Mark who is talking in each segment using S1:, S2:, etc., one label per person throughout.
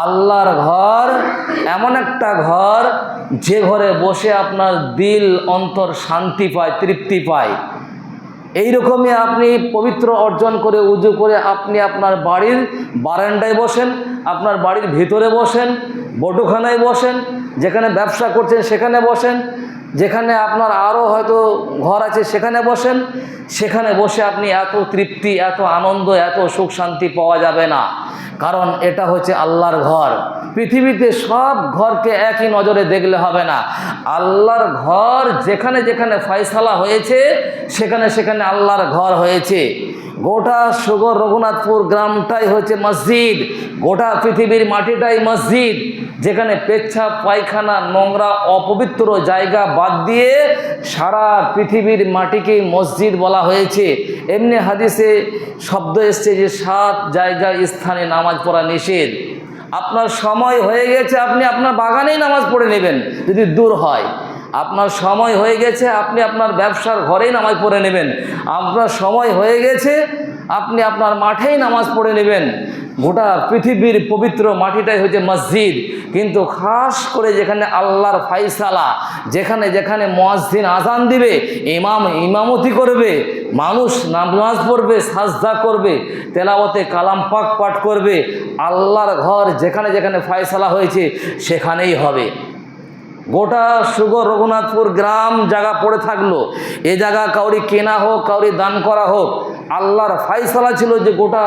S1: আল্লাহর ঘর এমন একটা ঘর যে ঘরে বসে আপনার দিল অন্তর শান্তি পায়, তৃপ্তি পায়। এইরকমই আপনি পবিত্র অর্জন করে উজু করে আপনি আপনার বাড়ির বারান্দায় বসেন, আপনার বাড়ির ভিতরে বসেন, বটুখানায় বসেন, যেখানে ব্যবসা করছেন সেখানে বসেন, যেখানে আপনার আরও হয়তো ঘর আছে সেখানে বসেন। সেখানে বসে আপনি এত তৃপ্তি, এত আনন্দ, এত সুখ শান্তি পাওয়া যাবে না। কারণ এটা হচ্ছে আল্লাহর ঘর। পৃথিবীতে সব ঘরকে একই নজরে দেখলে হবে না। আল্লাহর ঘর যেখানে যেখানে ফয়সালা হয়েছে সেখানে সেখানে আল্লাহর ঘর হয়েছে। গোটা সুগর রঘুনাথপুর গ্রামটাই হচ্ছে মসজিদ, গোটা পৃথিবীর মাটিটাই মসজিদ, যেখানে পেচ্ছাপ পায়খানা নোংরা অপবিত্র জায়গা বাদ দিয়ে সারা পৃথিবীর মাটিকেই মসজিদ বলা হয়েছে। এমনি হাদিসে শব্দ এসছে যে 7 জায়গায় স্থানে নামাজ পড়া নিষেধ। আপনার সময় হয়ে গেছে, আপনি আপনার বাগানেই নামাজ পড়ে নেবেন যদি দূর হয়। আপনার সময় হয়ে গেছে, আপনি আপনার ব্যবসার ঘরেই নামাজ পড়ে নেবেন। আপনার সময় হয়ে গেছে, আপনি আপনার মাঠেই নামাজ পড়ে নেবেন। গোটা পৃথিবীর পবিত্র মাটিটাই হচ্ছে মসজিদ। কিন্তু খাস করে যেখানে আল্লাহর ফায়সালা, যেখানে যেখানে মুয়াজ্জিন আজান দিবে, ইমাম ইমামতি করবে, মানুষ নামাজ পড়বে, সাজদা করবে, তেলাওয়াতে কালাম পাক পাঠ করবে, আল্লাহর ঘর যেখানে যেখানে ফায়সালা হয়েছে সেখানেই হবে। গোটা সুগর রঘুনাথপুর গ্রাম জায়গা পড়ে থাকলো, এ জায়গা কাউরি কেনা হোক, কাউরি দান করা হোক, আল্লাহর ফায়সালা ছিল যে গোটা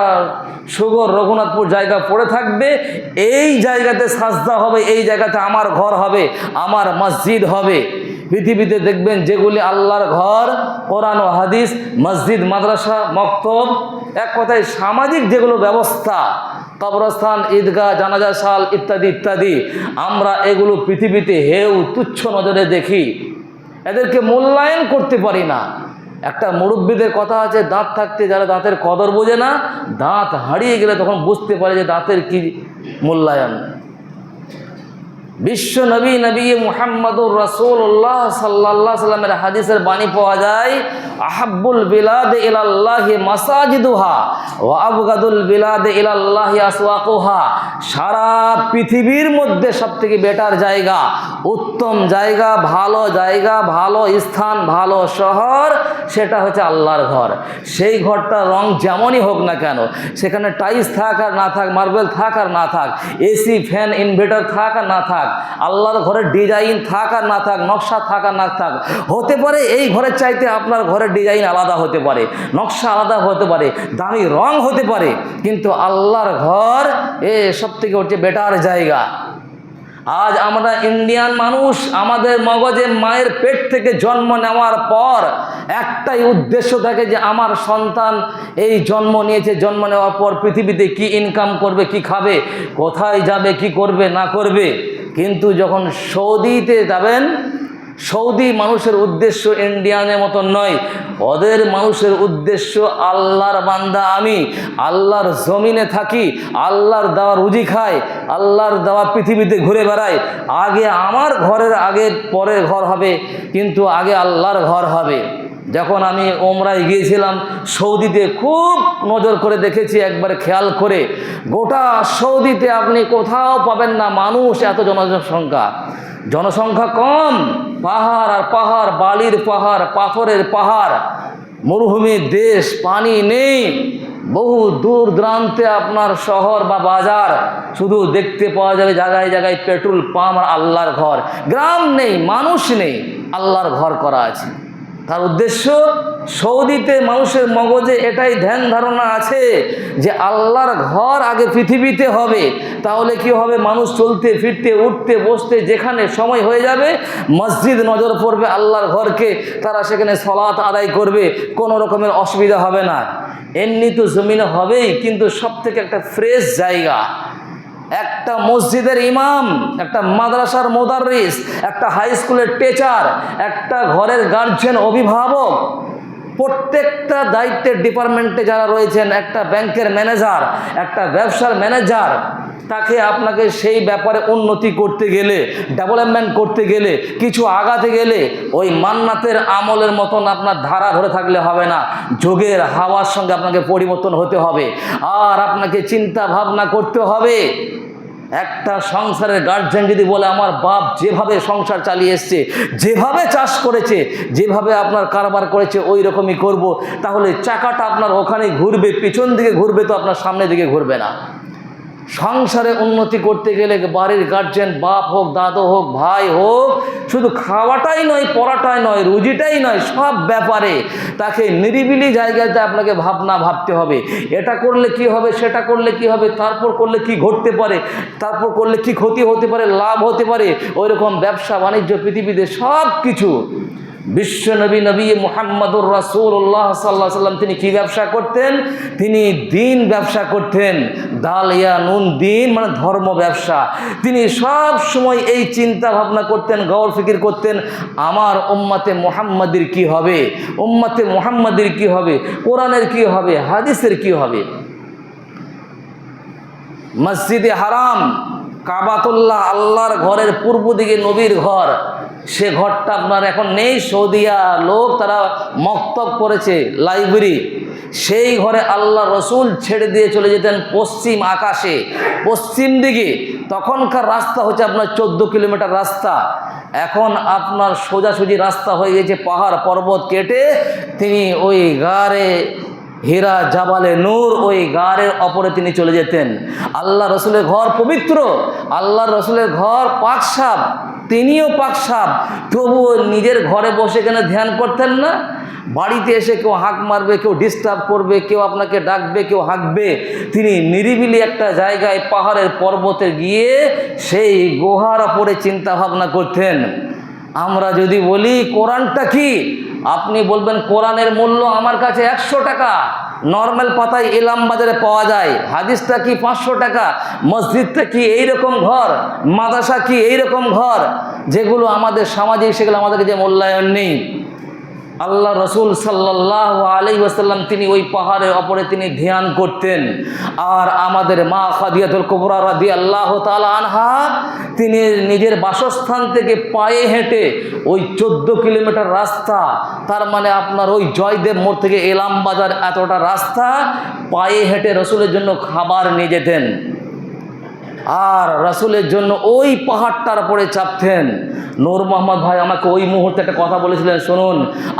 S1: সুগর রঘুনাথপুর জায়গা পড়ে থাকবে, এই জায়গাতে সাজদা হবে, এই জায়গাতে আমার ঘর হবে, আমার মসজিদ হবে। পৃথিবীতে দেখবেন যেগুলি আল্লাহর ঘর, কোরআন ও হাদিস, মসজিদ, মাদ্রাসা, মক্তব, এক কথায় সামাজিক যেগুলো ব্যবস্থা, কবরস্থান, ঈদগাহ, জানাজা শাল ইত্যাদি ইত্যাদি, আমরা এগুলো পৃথিবীতে হেউ তুচ্ছ নজরে দেখি, এদেরকে মূল্যায়ন করতে পারি না। একটা মুরব্বীদের কথা আছে, দাঁত থাকতে যারা দাঁতের কদর বোঝে না, দাঁত হারিয়ে গেলে তখন বুঝতে পারে যে দাঁতের কি মূল্যায়ন। বিশ্ব নবী নবী মুহাম্মদুর রাসূলুল্লাহ সাল্লাল্লাহু আলাইহি সাল্লামের হাদিসের বাণী পাওয়া যায়, আহাব্বুল বিলাদ ইলাল্লাহি মাসাজিদুহা ওয়া আবগাদুল বিলাদ ইলাল্লাহি আসওয়াকুহা। সারা পৃথিবীর মধ্যে সবথেকে বেটার জায়গা, উত্তম জায়গা, ভালো স্থান, ভালো শহর, সেটা হচ্ছে আল্লাহর ঘর। সেই ঘরটার রং যেমনই হোক না কেন, সেখানে টাইলস থাক আর না থাক, মার্বেল থাক আর না থাক, এসি ফ্যান ইনভার্টার থাক আর না থাক, আল্লাহর ঘরের ডিজাইন থাক আর না থাক, নকশা থাক আর না থাক, হতে পারে এই ঘরের চাইতে আপনার ঘরের ডিজাইন আলাদা হতে পারে, নকশা আলাদা হতে পারে, দামি রং হতে পারে, কিন্তু আল্লাহর ঘর সব থেকে হচ্ছে বেটার জায়গা। আজ আমরা ইন্ডিয়ান মানুষ, আমাদের মগজে মায়ের পেট থেকে জন্ম নেওয়ার পর একটাই উদ্দেশ্য থাকে যে আমার সন্তান এই জন্ম নিয়েছে, জন্ম নেওয়ার পর পৃথিবীতে কি ইনকাম করবে, কি খাবে, কোথায় যাবে, কি করবে না করবে। কিন্তু যখন সৌদিতে যাবেন, সৌদি মানুষের উদ্দেশ্য ইন্ডিয়ানের মতো নয়, ওদের মানুষের উদ্দেশ্য আল্লাহর বান্দা আমি, আল্লাহর জমিনে থাকি, আল্লাহর দেওয়া রুজি খাই, আল্লাহর দেওয়া পৃথিবীতে ঘুরে বেড়াই। আগে আমার ঘরের আগে পরের ঘর হবে, কিন্তু আগে আল্লাহর ঘর হবে। যখন আমি ওমরায় গিয়েছিলাম সৌদিতে, খুব নজর করে দেখেছি, একবারে খেয়াল করে, গোটা সৌদিতে আপনি কোথাও পাবেন না মানুষ এত জনসংখ্যা কম, পাহাড় আর পাহাড়, বালির পাহাড়, পাথরের পাহাড়, মরুভূমির দেশ, পানি নেই, বহু দূর দূরান্তে আপনার শহর বা বাজার, শুধু দেখতে পাওয়া যাবে জায়গায় জায়গায় পেট্রোল পাম্প আর আল্লাহর ঘর। গ্রাম নেই, মানুষ নেই, আল্লাহর ঘর করা আছে। তার উদ্দেশ্য, সৌদিতে মানুষের মগজে এটাই ধ্যান ধারণা আছে যে আল্লাহর ঘর আগে পৃথিবীতে হবে, তাহলে কি হবে, মানুষ চলতে ফিরতে উঠতে বসতে যেখানে সময় হয়ে যাবে, মসজিদ নজর পড়বে আল্লাহর ঘরকে, তারা সেখানে সালাত আদায় করবে, কোনো রকমের অসুবিধা হবে না। এমনি তো জমিনে হবেই, কিন্তু সব থেকে একটা ফ্রেশ জায়গা, একটা মসজিদের ইমাম, একটা মাদ্রাসার মুদাররিস, একটা হাই স্কুলের টিচার, একটা ঘরের গার্জিয়ান, অভিভাবক, প্রত্যেকটা দায়িত্বের ডিপার্টমেন্টে যারা রয়েছেন, একটা ব্যাংকের ম্যানেজার, একটা ব্যবসার ম্যানেজার, তাকে আপনাকে সেই ব্যাপারে উন্নতি করতে গেলে, ডেভেলপমেন্ট করতে গেলে, কিছু আগাতে গেলে ওই মান্নাতের আমলের মতন আপনার ধারা ধরে থাকলে হবে না, যোগের হাওয়ার সঙ্গে আপনাকে পরিবর্তন হতে হবে, আর আপনাকে চিন্তা ভাবনা করতে হবে। একটা সংসারের গার্জেন যদি বলে আমার বাপ যেভাবে সংসার চালিয়ে এসছে, যেভাবে চাষ করেছে, যেভাবে আপনার কারবার করেছে ওই রকমই করব, তাহলে চাকাটা আপনার ওখানেই ঘুরবে, পিছন দিকে ঘুরবে, তো আপনার সামনের দিকে ঘুরবে না। সংসারে উন্নতি করতে গেলে বাড়ির গার্জেন, বাপ হোক, দাদু হোক, ভাই হোক, শুধু খাওয়াটাই নয়, পড়াটাই নয়, রুজিটাই নয়, সব ব্যাপারে তাকে নিরিবিলি জায়গাতে আপনাকে ভাবতে হবে। এটা করলে কি হবে, সেটা করলে কি হবে, তারপর করলে কি ঘটতে পারে, তারপর করলে কি ক্ষতি হতে পারে, লাভ হতে পারে, ওই রকম ব্যবসা বাণিজ্য পৃথিবীতে সব কিছু। বিশ্ব নবী মুহাম্মদুর রাসূলুল্লাহ সাল্লাল্লাহু আলাইহি সাল্লাম তিনি কি ব্যবসা করতেন? তিনি দ্বীন ব্যবসা করতেন। দাল ইয়া নুন দ্বীন মানে ধর্ম ব্যবসা। তিনি সব সময় এই চিন্তা ভাবনা করতেন, গৌর ফিকির করতেন, আমার উম্মতে মুহাম্মাদির কি হবে, উম্মতে মুহাম্মাদির কি হবে, কোরআনের কি হবে, হাদিসের কি হবে। মসজিদে হারাম, কাবাতুল্লাহ, আল্লাহর ঘরের পূর্ব দিকে নবীর ঘর, সে ঘরটা আপনার এখন নেই। সৌদিয়া লোক তারা মক্তব করেছে, লাইব্রেরি। সেই ঘরে আল্লাহ রসুল ছেড়ে দিয়ে চলে যেতেন পশ্চিম আকাশে, পশ্চিম দিকে। তখনকার রাস্তা হচ্ছে আপনার 14 কিলোমিটার রাস্তা। এখন আপনার সোজাসুজি রাস্তা হয়ে গেছে পাহাড় পর্বত কেটে তিনি ওই গারে হীরা জাবালে নূর, ওই গারের অপরে তিনি চলে যেতেন। আল্লাহ রসুলের ঘর পবিত্র, আল্লাহ রসুলের ঘর পাকসাপ, তিনিও পাকসাপ, তবুও নিজের ঘরে বসে কেন ধ্যান করতেন না? বাড়িতে এসে কেউ হাঁক মারবে, কেউ ডিস্টার্ব করবে, কেউ আপনাকে ডাকবে, কেউ হাঁকবে, তিনি নিরিবিলি একটা জায়গায় পাহাড়ের পর্বতে গিয়ে সেই গুহার ওপরে চিন্তা ভাবনা করতেন। আমরা যদি বলি কোরআনটা কি, আপনি বলবেন কোরআনের মূল্য আমার কাছে 100 টাকা, নর্মাল পাতায় ইলাম বাজারে পাওয়া যায়। হাদিসটা কি 500 টাকা, মসজিদটা কি এইরকম ঘর, মাদ্রাসা কি এইরকম ঘর, যেগুলো আমাদের সামাজিক, সেগুলো আমাদের যে মূল্যায়ন নেই। আল্লাহ রসুল সাল্লাল্লাহু আলাইহি ওয়াসাল্লাম তিনি ওই পাহাড়ের ওপরে তিনি ধ্যান করতেন। আর আমাদের মা খাদিজাতুল কুবরা রাদিয়াল্লাহু তাআলা আনহা তিনি নিজের বাসস্থান থেকে পায়ে হেঁটে ওই 14 কিলোমিটার রাস্তা, তার মানে আপনার ওই জয়দেব মোড় থেকে এলাম বাজার এতটা রাস্তা পায়ে হেঁটে রসুলের জন্য খাবার নিয়ে যেতেন। আর রাসূলের জন্য ওই পাহাড়টার উপরে চাপতেন। নূর মোহাম্মদ ভাই আমাকে ওই মুহূর্তে একটা কথা বলেছিলেন, শুনুন,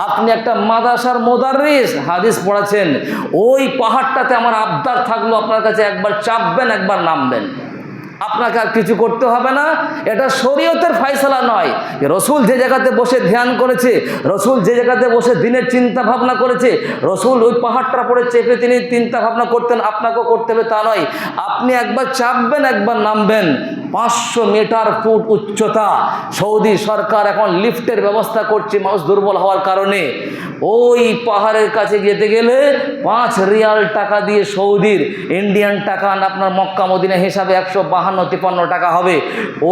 S1: আপনি একটা মাদ্রাসার মুদাররিস, হাদিস পড়াচ্ছেন, ওই পাহাড়টাতে আমার আবদার থাকলো আপনার কাছে একবার চাপবেন, একবার নামবেন, আপনাকে আর কিছু করতে হবে না। এটা শরীয়তের ফয়সালা নয়। রসুল যে জায়গাতে বসে ধ্যান করেছে, রসুল যে জায়গাতে বসে দিনের চিন্তা ভাবনা করেছে, রসুল ওই পাহাড়টা পরে চেপে তিনি চিন্তা ভাবনা করতেন, আপনাকেও করতে হবে তা নয়। আপনি একবার চাপবেন, একবার নামবেন। 500 মিটার ফুট উচ্চতা। সৌদি সরকার এখন লিফটের ব্যবস্থা করছে মানুষ দুর্বল হওয়ার কারণে। ওই পাহাড়ের কাছে যেতে গেলে 5 রিয়াল টাকা দিয়ে, সৌদির ইন্ডিয়ান টাকা আপনার মক্কা মদিনা হিসাবে 152-53 টাকা হবে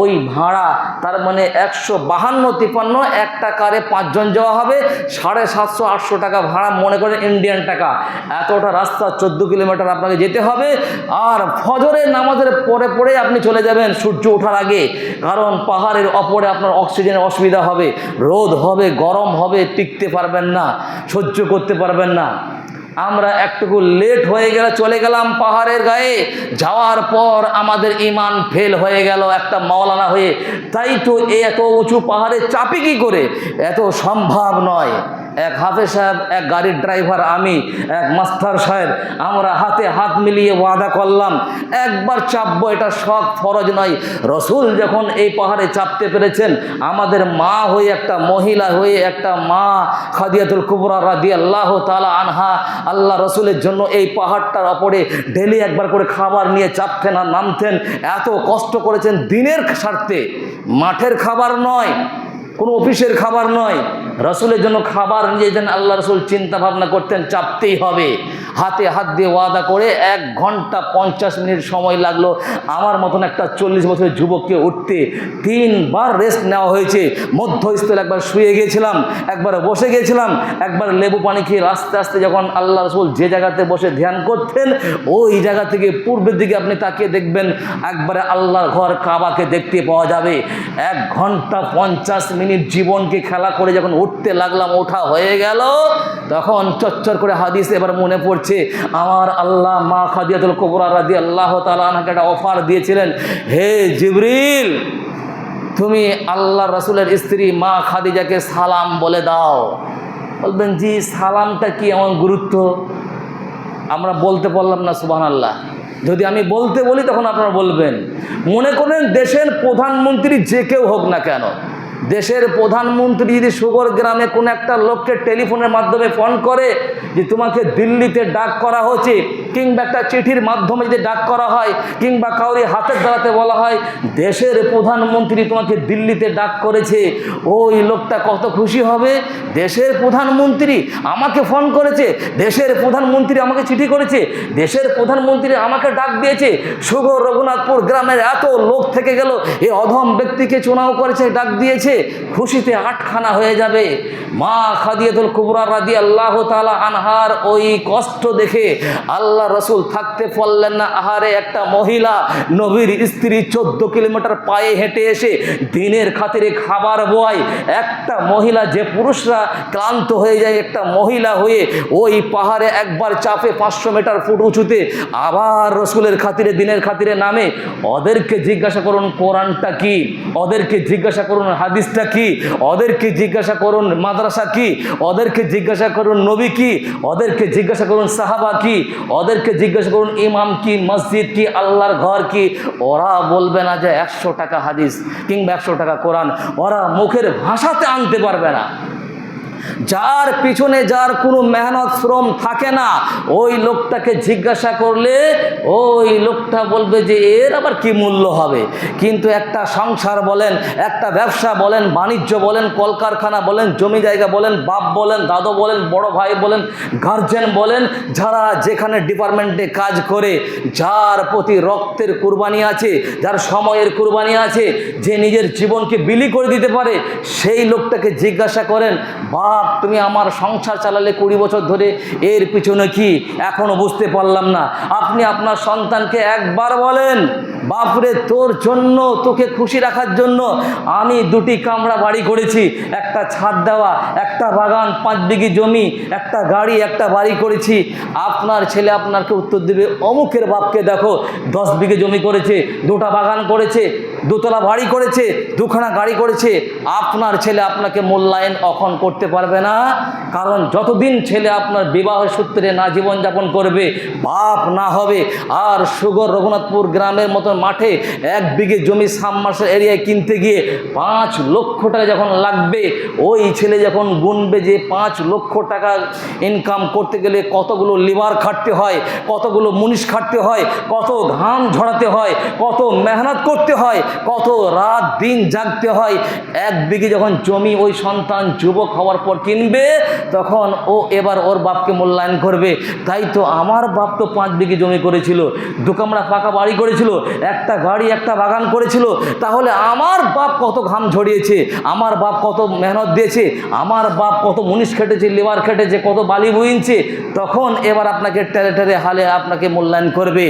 S1: ওই ভাড়া। তার মানে 152-53, একটা কারে 5 জন যাওয়া হবে, 750-800 টাকা ভাড়া মনে করেন ইন্ডিয়ান টাকা। এতটা রাস্তা 14 কিলোমিটার আপনাকে যেতে হবে। আর ফজরের নামাজের পরে পরে আপনি চলে যাবেন সূর্য ওঠার আগে, কারণ পাহাড়ের ওপরে আপনার অক্সিজেনের অসুবিধা হবে, রোদ হবে, গরম হবে, টিকতে পারবেন না, সহ্য করতে পারবেন না। আমরা একটুকু লেট হয়ে গেলে চলে গেলাম পাহাড়ের গায়ে, যাওয়ার পর আমাদের ইমান ফেল হয়ে গেল একটা মাওলানা হয়ে। তাই তো এত উঁচু পাহাড়ে চাপি কি করে, এত সম্ভব নয়। এক হাফেজ সাহেব, এক গাড়ির ড্রাইভার, আমি, এক মাস্টার সাহেব, আমরা হাতে হাত মিলিয়ে ওয়াদা করলাম একবার চাপবো, এটা শখ ফরজ নয়। রসুল যখন এই পাহাড়ে চাপতে পেরেছেন, আমাদের মা হয়ে, একটা মহিলা হয়ে, একটা মা খাদিজাতুল কুবরা রাদিয়াল্লাহু তাআলা আনহা আল্লাহ রসুলের জন্য এই পাহাড়টার ওপরে ডেলি একবার করে খাবার নিয়ে চাপতেন আর নামতেন। এত কষ্ট করেছেন দিনের স্বার্থে, মাঠের খাবার নয়, কোনো অফিসের খাবার নয়, রসুলের জন্য খাবার নিয়ে যেতেন। আল্লাহ রসুল চিন্তা ভাবনা করতেন চাপতেই হবে, হাতে হাত দিয়ে ওয়াদা করে 1 ঘন্টা 50 মিনিট সময় লাগলো আমার মতন একটা 40 বছরের যুবককে উঠতে। 3 বার রেস্ট নেওয়া হয়েছে, মধ্যস্থলে একবার শুয়ে গিয়েছিলাম, একবার বসে গিয়েছিলাম, একবার লেবু পানি খেয়ে আস্তে আস্তে যখন আল্লাহ রসুল যে জায়গাতে বসে ধ্যান করতেন, ওই জায়গা থেকে পূর্বের দিকে আপনি তাকিয়ে দেখবেন একবারে আল্লাহর ঘর কাবাকে দেখতে পাওয়া যাবে। 1 ঘন্টা 50 মিনিট জীবনকে খেলা করে যখন উঠতে উঠতে লাগলাম, ওঠা হয়ে গেল, তখন চচ্চর করে হাদিস এবার মনে পড়ছে, আমার আল্লাহ মা খাদিজাতুল কুবরা রাদিয়াল্লাহু তাআলা আনহাকে একটা অফার দিয়েছিলেন, হে জিবরিল তুমি আল্লাহ রাসূলের স্ত্রী মা খাদিজাকে সালাম বলে দাও। বলবেন জি সালামটা কি এমন গুরুত্ব, আমরা বলতে পারলাম না সুবহানাল্লাহ। যদি আমি বলতে বলি তখন আপনারা বলবেন। মনে করেন দেশের প্রধানমন্ত্রী যে কেউ হোক না কেন, দেশের প্রধানমন্ত্রী যদি সুগর গ্রামে কোনো একটা লোককে টেলিফোনের মাধ্যমে ফোন করে যে তোমাকে দিল্লিতে ডাক করা হচ্ছে, কিংবা একটা চিঠির মাধ্যমে যদি ডাক করা হয়, কিংবা কাউরি হাতের দ্বারাতে বলা হয় দেশের প্রধানমন্ত্রী তোমাকে দিল্লিতে ডাক করেছে, ওই লোকটা কত খুশি হবে। দেশের প্রধানমন্ত্রী আমাকে ফোন করেছে, দেশের প্রধানমন্ত্রী আমাকে চিঠি করেছে, দেশের প্রধানমন্ত্রী আমাকে ডাক দিয়েছে, সুগর রঘুনাথপুর গ্রামের এত লোক থেকে গেল, এই অধম ব্যক্তিকে চুনাও করেছে, ডাক দিয়েছে, খুশিতে আটখানা হয়ে যাবে। মা খাদিজাতুল কুবরা রাদিয়াল্লাহু তাআলা আনহার ওই কষ্ট দেখে আল্লাহ রাসূল থাকতে পারলেন না। আহারে একটা মহিলা, নবীর স্ত্রী 14 কিলোমিটার পায়ে হেঁটে এসে দিনের খাতিরে খাবার বয়, একটা মহিলা, যে পুরুষরা ক্লান্ত হয়ে যায়, একটা মহিলা হয়ে ওই পাহাড়ে একবার চাপে 500 মিটার ফুট উঁচুতে আবার রসুলের খাতিরে দিনের খাতিরে নামে। ওদেরকে জিজ্ঞাসা করুন কোরআনটা কি, ওদেরকে জিজ্ঞাসা করুন হাদিসটা কি, ওদেরকে জিজ্ঞাসা করুন মাদ্রাসা কি, ওদেরকে জিজ্ঞাসা করুন নবী কি, ওদেরকে জিজ্ঞাসা করুন সাহাবা কি, ওদেরকে জিজ্ঞাসা করুন ইমাম কি, মসজিদ কি, আল্লাহর ঘর কি। ওরা বলবে না যে 100 টাকা হাদিস কিংবা 100 টাকা কোরআন, ওরা মুখের ভাষাতে আনতে পারবে না। যার পিছনে যার কোনো মেহনত শ্রম থাকে না, ওই লোকটাকে জিজ্ঞাসা করলে ওই লোকটা বলবে যে এর আবার কি মূল্য হবে। কিন্তু একটা সংসার বলেন, একটা ব্যবসা বলেন, বাণিজ্য বলেন, কলকারখানা বলেন, জমি জায়গা বলেন, বাপ বলেন, দাদু বলেন, বড় ভাই বলেন, গার্জেন বলেন, যারা যেখানে ডিপার্টমেন্টে কাজ করে, যার প্রতি রক্তের কুরবানি আছে, যার সময়ের কুরবানি আছে, যে নিজের জীবনকে বিলি করে দিতে পারে, সেই লোকটাকে জিজ্ঞাসা করেন বাপ তুমি আমার সংসার চালালে 20 বছর ধরে, এর পিছনে কি এখনো বুঝতে পারলাম না। আপনি আপনার সন্তানকে একবার বলেন বাপরে তোর জন্য, তোকে খুশি রাখার জন্য আমি 2টি কামরা বাড়ি করেছি, একটা ছাদ দেওয়া, একটা বাগান, 5 বিঘি জমি, একটা গাড়ি, একটা বাড়ি করেছি। আপনার ছেলে আপনাকে উত্তর দেবে অমুকের বাপকে দেখো 10 বিঘে জমি করেছে, 2টা বাগান করেছে, 2তলা বাড়ি করেছে, 2খানা গাড়ি করেছে। আপনার ছেলে আপনাকে মূল্যায়ন এখন করতে পারবে না, কারণ যতদিন ছেলে আপনার বিবাহ সূত্রে না জীবনযাপন করবে, বাপ না হবে। আর সুগর রঘুনাথপুর গ্রামের মতো মাঠে 1 বিঘে জমি সাবমার্শাল এরিয়ায় কিনতে গিয়ে 5 লক্ষ টাকা যখন লাগবে, ওই ছেলে যখন গুনবে যে 5 লক্ষ টাকা ইনকাম করতে গেলে কতগুলো লিভার খাটতে হয়, কতগুলো মুনিশ খাটতে হয়, কত ঘাম ঝরাতে হয়, কত মেহনত করতে হয়, কত রাত দিন জাগতে হয়। 1 বিঘে যখন জমি ওই সন্তান যুবক হওয়ার পর কিনবে, তখন ও এবার ওর বাপকে মূল্যায়ন করবে। তাই তো আমার বাপ তো 5 বিঘে জমি করেছিল, 2 কামরা পাকা বাড়ি করেছিল, একটা গাড়ি, একটা বাগান করেছিল, তাহলে আমার বাপ কত ঘাম ঝরিয়েছে, আমার বাপ কত মেহনত দিয়েছে, আমার বাপ কত মুনিশ খেটেছে, লেবার খেটেছে, কত বালি বুইছে। তখন এবার আপনাকে টেরে টেরে হালে আপনাকে মূল্যায়ন করবে।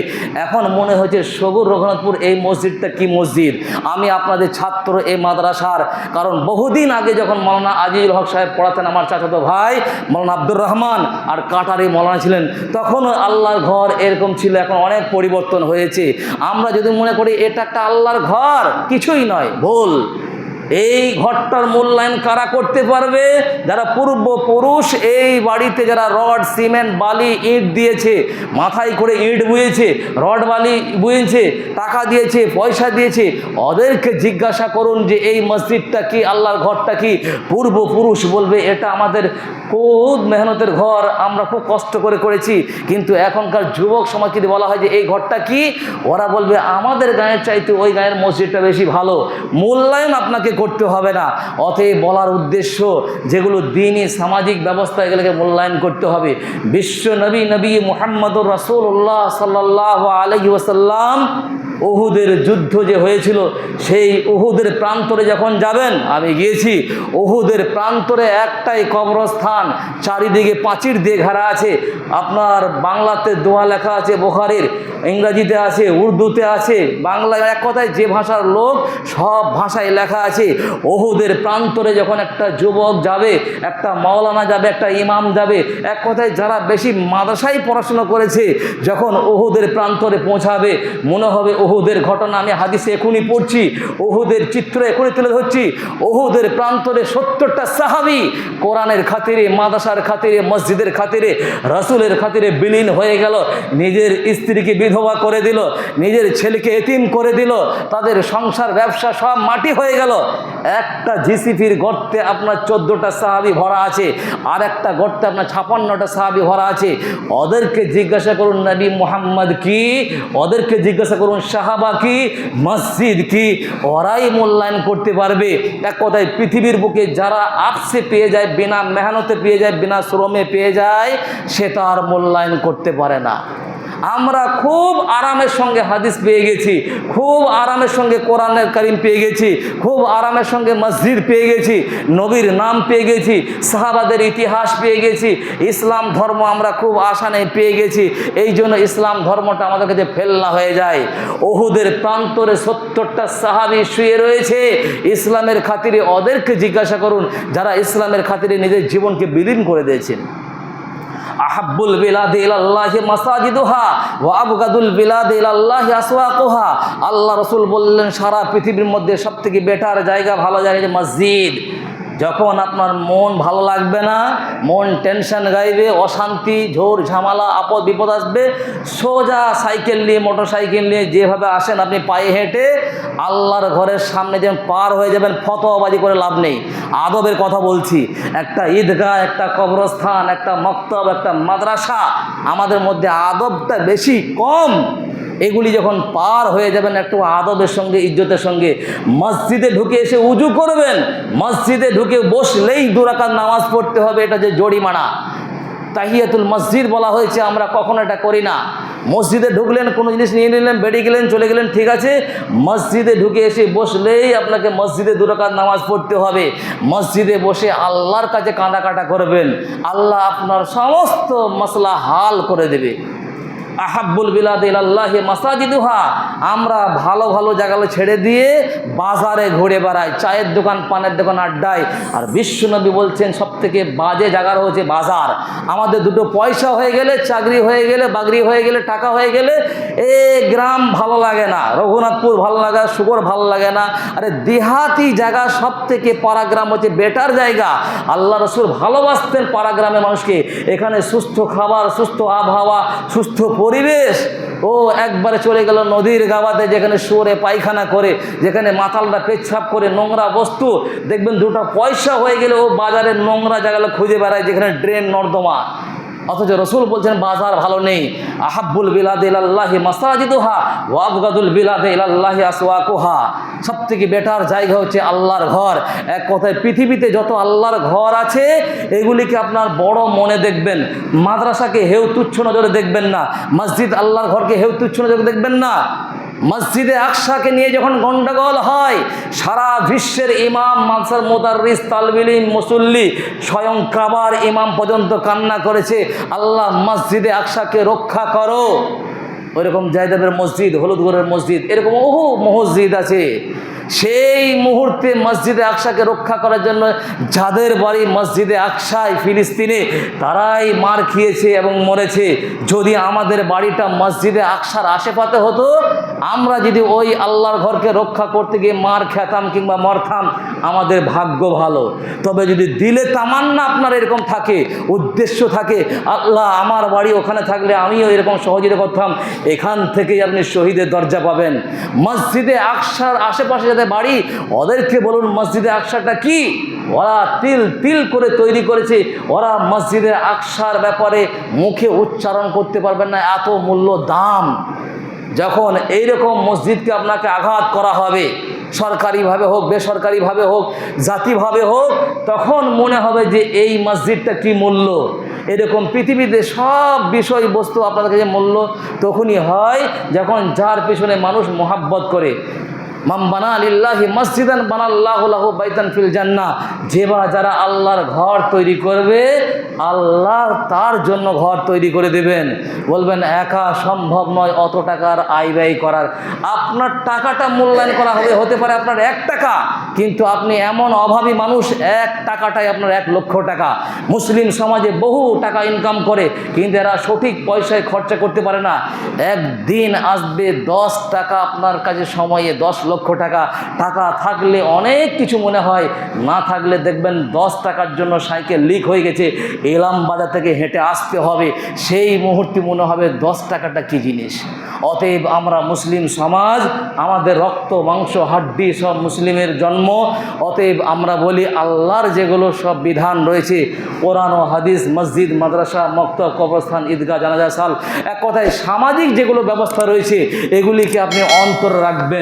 S1: এখন মনে হচ্ছে সুগর রঘুনাথপুর এই মসজিদটা কি মসজিদ, আমি আপনাদের ছাত্র এই মাদ্রাসার। কারণ বহুদিন আগে যখন মৌলানা আজিজুল হক সাহেব পড়াতেন, আমার চাচাতো ভাই মৌলানা আব্দুর রহমান আর কাটারি মৌলানা ছিলেন, তখন আল্লাহর ঘর এরকম ছিল। এখন অনেক পরিবর্তন হয়েছে। আমরা যদি মনে করি এটা একটা আল্লাহর ঘর, কিছুই নয়, ভুল। এই ঘরটার মূল্যায়ন কারা করতে পারবে? যারা পূর্বপুরুষ এই বাড়িতে যারা রড, সিমেন্ট, বালি, ইট দিয়েছে, মাথায় করে ইট বুয়েছে, রড বালি বুয়েছে, টাকা দিয়েছে, পয়সা দিয়েছে, ওদেরকে জিজ্ঞাসা করুন যে এই মসজিদটা কি, আল্লাহর ঘরটা কি। পূর্বপুরুষ বলবে এটা আমাদের খুব মেহনতের ঘর, আমরা খুব কষ্ট করে করেছি। কিন্তু এখনকার যুবক সমাজ যদি বলা হয় যে এই ঘরটা কি, ওরা বলবে আমাদের গায়ের চাইতে ওই গায়ের মসজিদটা বেশি ভালো। মূল্যায়ন আপনাকে করতে হবে না। অতএব বলার উদ্দেশ্য, যেগুলো দ্বীনি সামাজিক ব্যবস্থা, এগুলোকে মূল্যায়ন করতে হবে। বিশ্ব নবী মুহাম্মদুর রাসূলুল্লাহ সাল্লাল্লাহু আলাইহি ওয়াসাল্লাম উহুদের যুদ্ধ যে হয়েছিল, সেই উহুদের প্রান্তরে যখন যাবেন, আমি গিয়েছি, উহুদের প্রান্তরে একটাই কবরস্থান, চারিদিকে প্রাচীর দিয়ে ঘেরা আছে। আপনার বাংলাতে দোয়া লেখা আছে বুখারীর, ইংরাজিতে আছে, উর্দুতে আছে, বাংলায়, এক কথায় যে ভাষার লোক সব ভাষায় লেখা আছে। উহুদের প্রান্তরে যখন একটা যুবক যাবে, একটা মাওলানা যাবে, একটা ইমাম যাবে, এক কথায় যারা বেশি মাদ্রাসায় পড়াশোনা করেছে, যখন উহুদের প্রান্তরে পৌঁছাবে, মনে হবে উহুদের ঘটনা আমি হাদিসে এখনই পড়ছি, উহুদের চিত্র এখনই তুলে ধরছি। উহুদের প্রান্তরে 70টা সাহাবী কোরআনের খাতিরে, মাদ্রাসার খাতিরে, মসজিদের খাতিরে, রাসূলের খাতিরে বিলীন হয়ে গেল। নিজের স্ত্রীকে বিধবা করে দিল, নিজের ছেলেকে এতিম করে দিল, তাদের সংসার ব্যবসা সব মাটি হয়ে গেল। একটা জিসিপির গর্তে আপনার 14টা সাহাবী ভরা আছে, আর একটা গর্তে আপনার 56টা সাহাবী ভরা আছে। ওদেরকে জিজ্ঞাসা করুন নবী মুহাম্মদ কি, ওদেরকে জিজ্ঞাসা করুন সাহাবা কি, মসজিদ কি, ওরাই মূল্যায়ন করতে পারবে। এক কথায় পৃথিবীর বুকে যারা আপসে পেয়ে যায়, বিনা মেহনতে পেয়ে যায়, বিনা শ্রমে পেয়ে যায়, সেটা আর মূল্যায়ন করতে পারে না। আমরা খুব আরামের সঙ্গে হাদিস পেয়ে গেছি, খুব আরামের সঙ্গে কোরআনের কারিম পেয়ে গেছি, খুব আরামের সঙ্গে মসজিদ পেয়ে গেছি, নবীর নাম পেয়ে গেছি, সাহাবাদের ইতিহাস পেয়ে গেছি, ইসলাম ধর্ম আমরা খুব আসানে পেয়ে গেছি। এই জন্য ইসলাম ধর্মটা আমাদের কাছে ফেলনা হয়ে যায়। উহুদের প্রান্তরে 70টা সাহাবী শুয়ে রয়েছে ইসলামের খাতিরে। ওদেরকে জিজ্ঞাসা করুন যারা ইসলামের খাতিরে নিজের জীবনকে বিলীন করে দিয়েছেন। আহাব্বুল বিলাদি ইলাল্লাহি মাসাজিদুহা ওয়া আবগাদুল বিলাদি ইলাল্লাহি আসওয়াকুহা। আল্লাহ রাসূল বললেন সারা পৃথিবীর মধ্যে সবথেকে বেটার জায়গা, ভালো জায়গা মসজিদ। যখন আপনার মন ভালো লাগবে না, মন টেনশন গাইবে, অশান্তি, ঝোর ঝামেলা, আপদ বিপদ আসবে, সোজা সাইকেল নিয়ে, মোটর সাইকেল নিয়ে যেভাবে আসেন আপনি পায়ে হেঁটে আল্লাহর ঘরের সামনে যেন পার হয়ে যাবেন। ফতোয়াবাজি করে লাভ নেই, আদবের কথা বলছি। একটা ঈদগাহ, একটা কবরস্থান, একটা মক্তব, একটা মাদ্রাসা, আমাদের মধ্যে আদবটা বেশি কম। এগুলি যখন পার হয়ে যাবেন একটু আদবের সঙ্গে, ইজ্জতের সঙ্গে, মসজিদে ঢুকে এসে উজু করবেন, মসজিদে ঢুকে বসলেই 2 রাকাত নামাজ পড়তে হবে, এটা যে জরিমানা। তাহিয়াতুল মসজিদ বলা হয়েছে, আমরা কখনো এটা করি না। মসজিদে ঢুকলেন, কোনো জিনিস নিয়ে নিলেন, বেরিয়ে গেলেন, চলে গেলেন, ঠিক আছে, মসজিদে ঢুকে এসে বসলেই আপনাকে মসজিদে 2 রাকাত নামাজ পড়তে হবে। মসজিদে বসে আল্লাহর কাছে কাঁদাকাটা করবেন, আল্লাহ আপনার সমস্ত মসলা হাল করে দেবে। আহাব্বুল বিলাদি ইলাল্লাহি মাসাজিদুহা। আমরা ভালো ভালো জায়গাগুলো ছেড়ে দিয়ে বাজারে ঘুরে বেড়াই, চায়ের দোকান, পানের দোকান আড্ডায়। আর বিশ্বনবী বলছেন সবথেকে বাজে জায়গা হচ্ছে বাজার। আমাদের দুটো পয়সা হয়ে গেলে, চাকরি হয়ে গেলে, বাগরি হয়ে গেলে, টাকা হয়ে গেলে গ্রাম ভালো লাগে না, রঘুনাথপুর ভালো লাগে, সুগর ভালো লাগে না। আরে দেহাতি জায়গা সবথেকে পাড়াগ্রাম হচ্ছে বেটার জায়গা। আল্লাহ রাসূল ভালোবাসতেন পাড়াগ্রামের মানুষকে। এখানে সুস্থ খাবার, সুস্থ আবহাওয়া, সুস্থ পরিবেশ। ও একবারে চলে গেল নদীর গাওয়াতে, যেখানে শুয়োরে পায়খানা করে, যেখানে মাতালরা পেচ্ছাপ করে, নোংরা বস্তু। দেখবেন 2টা পয়সা হয়ে গেলে ও বাজারের নোংরা জায়গাগুলো খুঁজে বেড়ায়, যেখানে ড্রেন, নর্দমা। অথচ রসুল বলছেন বাজার ভালো নেই। আহাব্বুল বিলাদি ইলাল্লাহি মাসাজিদুহা ওয়া আবগাদুল বিলাদি ইলাল্লাহি আসওয়াকুহা। সবথেকে বেটার জায়গা হচ্ছে আল্লাহর ঘর। এক কথায় পৃথিবীতে যত আল্লাহর ঘর আছে এগুলিকে আপনার বড় মনে দেখবেন। মাদ্রাসাকে হেউ তুচ্ছ নজরে দেখবেন না, মসজিদ আল্লাহর ঘরকে হেউ তুচ্ছ নজরে দেখবেন না। মসজিদে আকসাকে নিয়ে যখন গন্ডগোল হয়, সারা বিশ্বের ইমাম, মাদ্রাসার মুদাররিস, তালিব ইলম, মুসল্লি, স্বয়ং কাবার ইমাম পর্যন্ত কান্না করেছে, আল্লাহ মসজিদে আকসাকে রক্ষা করো। ওইরকম জায়দাবের মসজিদ, হলুদগড়ের মসজিদ, এরকম বহু মসজিদ আছে। সেই মুহূর্তে মসজিদে আকসাকে রক্ষা করার জন্য যাদের বাড়ি মসজিদে আকসায় ফিলিস্তিনে, তারাই মার খেয়েছে এবং মরেছে। যদি আমাদের বাড়িটা মসজিদে আকসার আশেপাশে হতো, আমরা যদি ওই আল্লাহর ঘরকে রক্ষা করতে গিয়ে মার খেতাম কিংবা মরতাম, আমাদের ভাগ্য ভালো। তবে যদি দিলে তামান্না আপনার এরকম থাকে, উদ্দেশ্য থাকে, আল্লাহ আমার বাড়ি ওখানে থাকলে আমিও এরকম সহযোগিতা করতাম, এখান থেকেই আপনি শহীদের দরজা পাবেন। মসজিদে আকসার আশেপাশে যাদের বাড়ি, ওদেরকে বলুন মসজিদে আকসাটা কি। ওরা তিল তিল করে তৈরি করেছে, ওরা মসজিদে আকসার ব্যাপারে মুখে উচ্চারণ করতে পারবেন না, এত মূল্য দাম। যখন এইরকম মসজিদকে আপনাকে আঘাত করা হবে, সরকারিভাবে হোক, বেসরকারিভাবে হোক, জাতিভাবে হোক, তখন মনে হবে যে এই মসজিদটা কি মূল্য। এরকম পৃথিবীতে সব বিষয়বস্তু আপনাদের কাছে মূল্য তখনই হয় যখন যার পিছনে মানুষ মোহাব্বত করে। মান বানা লিল্লাহি মসজিদান বানাল্লাহু লাহু বাইতান ফিল জান্নাহ, যারা আল্লাহর ঘর তৈরি করবে, আল্লাহ তার জন্য ঘর তৈরি করে দেবেন। বলবেন একা সম্ভব নয় অত টাকার আয় ব্যয় করার। আপনার টাকাটা মূল্যায়ন করা হবে, হতে পারে আপনার 1 টাকা, কিন্তু আপনি এমন অভাবী মানুষ, 1 টাকাটাই আপনার 1 লক্ষ টাকা। মুসলিম সমাজে বহু টাকা ইনকাম করে, কিন্তু এরা সঠিক পয়সায় খরচা করতে পারে না। একদিন আসবে 10 টাকা আপনার কাছে সময়ে 10 লক্ষ টাকা। টাকা থাকলে অনেক কিছু মনে হয়, না থাকলে দেখবেন 10 টাকার জন্য সাইকেল লিক হয়ে গেছে, এলাম বাজার থেকে হেঁটে আসতে হবে, সেই মুহূর্তে মনে হবে 10 টাকাটা কী জিনিস। অতএব আমরা মুসলিম সমাজ, আমাদের রক্ত মাংস হাড্ডি সব মুসলিমের জন্ম। অতএব আমরা বলি আল্লাহর যেগুলো সব বিধান রয়েছে, কোরআন ও হাদিস, মসজিদ, মাদ্রাসা, মক্তব, কবরস্থান, ঈদগাহ, জানাজা সাল, এক কথায় সামাজিক যেগুলো ব্যবস্থা রয়েছে, এগুলিকে আপনি অন্তর রাখবেন।